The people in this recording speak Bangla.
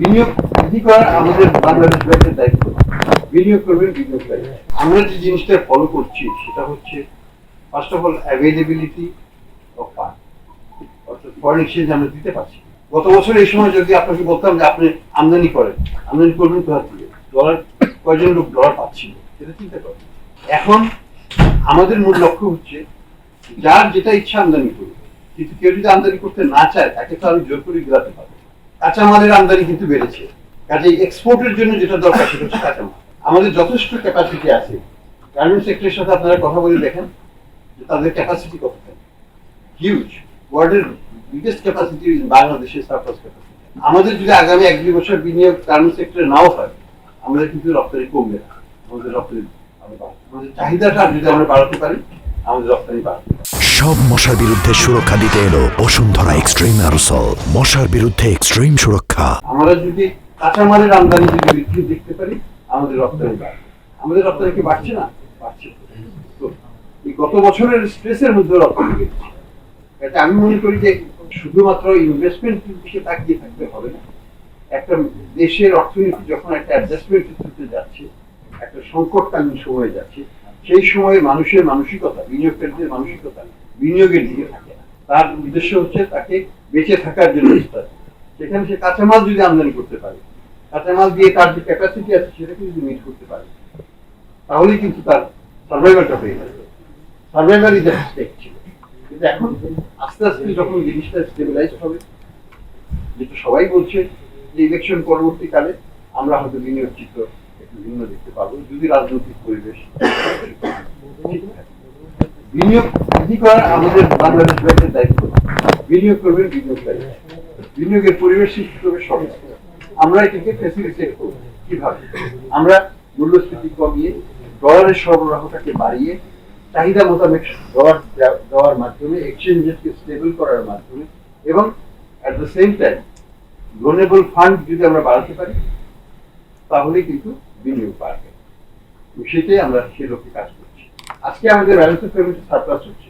বিনিয়োগ বৃদ্ধি করা আমাদের বাংলাদেশ ব্যাংকের দায়িত্ব। বিনিয়োগ করবেন বিনিয়োগকারী। আমরা যে জিনিসটা ফলো করছি সেটা হচ্ছে first of all availability of fund, অর্থাৎ ফরেন এক্সচেঞ্জ আমরা দিতে পারছি। গত বছর এই সময় যদি আপনাকে বলতাম যে আপনি আমদানি করেন, আমদানি করবেন কোথা থেকে, ডলার কয়জন লোক ডলার পাচ্ছিল সেটা চিন্তা করেন। এখন আমাদের মূল লক্ষ্য হচ্ছে যার যেটা ইচ্ছা আমদানি করবে, কিন্তু কেউ যদি আমদানি করতে না চায় তাকে তো আমি জোর করে দিলাতে পারবো। কাঁচামালের আমদানি কিন্তু বেড়েছে, কাজে এক্সপোর্টের জন্য যেটা দরকার সেটা হচ্ছে কাঁচামাল। আমাদের যথেষ্ট ক্যাপাসিটি আছে। গার্মেন্টস সেক্টরের সাথে আপনারা কথা বলে দেখেন যে তাদের ক্যাপাসিটি কতটা হিউজ। ওয়ার্ল্ডের বিগেস্ট ক্যাপাসিটি বাংলাদেশের সারপ্লাস ক্যাপাসিটি। আমাদের যদি আগামী 1-2 বছর বিনিয়োগ গার্মেন্টস সেক্টরে নাও হয়, আমাদের কিন্তু রপ্তানি কমবে না। আমাদের রপ্তানি আমাদের চাহিদাটা যদি আমরা বাড়াতে পারি, আমাদের রপ্তানি বাড়বে। সব মশার বিরুদ্ধে সুরক্ষা দিতে এলো বসুন্ধরা এক্সট্রিম অ্যারোসল, মশার বিরুদ্ধে এক্সট্রিম সুরক্ষা। আমরা যদি কাঁচামালের আমদানি যদি বৃদ্ধি দেখতে পারি, আমাদের রপ্তানি বাড়বে। আমাদের রপ্তানি কি বাড়ছে না? বাড়ছে। তো এই গত বছরের স্ট্রেসের মধ্যে রপ্তানি বেড়েছে। এটা আমি মনে করি যে শুধুমাত্র ইনভেস্টমেন্টের দিকে তাকিয়ে থাকতে হবে না। একটা দেশের অর্থনীতি যখন একটা অ্যাডজাস্টমেন্টের থ্রুতে যাচ্ছে, একটা সংকটকালীন সময়ে যাচ্ছে, সেই সময়ে মানুষের মানসিকতা, বিনিয়োগকারীদের মানসিকতা বিনিয়োগের দিকে থাকে না। তার উদ্দেশ্য হচ্ছে তাকে বেঁচে থাকার জন্য। সেখানে সে কাঁচামাল যদি আমদানি করতে পারে, কাঁচামাল দিয়ে তার যে ক্যাপাসিটি আছে সেটাকে যদি মিট করতে পারে, তাহলেই কিন্তু তার সার্ভাইভালটা হয়ে যাবে। সার্ভাইভাল ইজ স্টেক ছিল, কিন্তু এখন আস্তে আস্তে যখন জিনিসটা স্টেবিলাইজ হবে, যেটা সবাই বলছে যে ইলেকশন পরবর্তীকালে আমরা হয়তো বিনিয়োগ চিত্র একটু ভিন্ন দেখতে পাবো, যদি রাজনৈতিক পরিবেশ ঠিক থাকে। বিনিয়োগ বৃদ্ধি করা আমাদের বাংলাদেশ ব্যাংকের দায়িত্ব। বিনিয়োগ করবেন বিনিয়োগকারী। বিনিয়োগের পরিবেশ সৃষ্টি করবে সরকার। আমরা এটাকে ফ্যাসিলিটেট করব কিভাবে? আমরা মূল্যস্ফীতি কমিয়ে ডলারের সরবরাহটাকে বাড়িয়ে চাহিদা মোতাবেক ডলার দেওয়ার মাধ্যমে, এক্সচেঞ্জকে স্টেবল করার মাধ্যমে, এবং at the same time loanable fund যদি আমরা বাড়াতে পারি, তাহলে কিন্তু বিনিয়োগ বাড়বে। সেটাই আমরা সে লক্ষ্যে কাজ করছি। আজকে আমাদের ব্যালেন্স অফ পেমেন্ট সারপ্লাস হচ্ছে।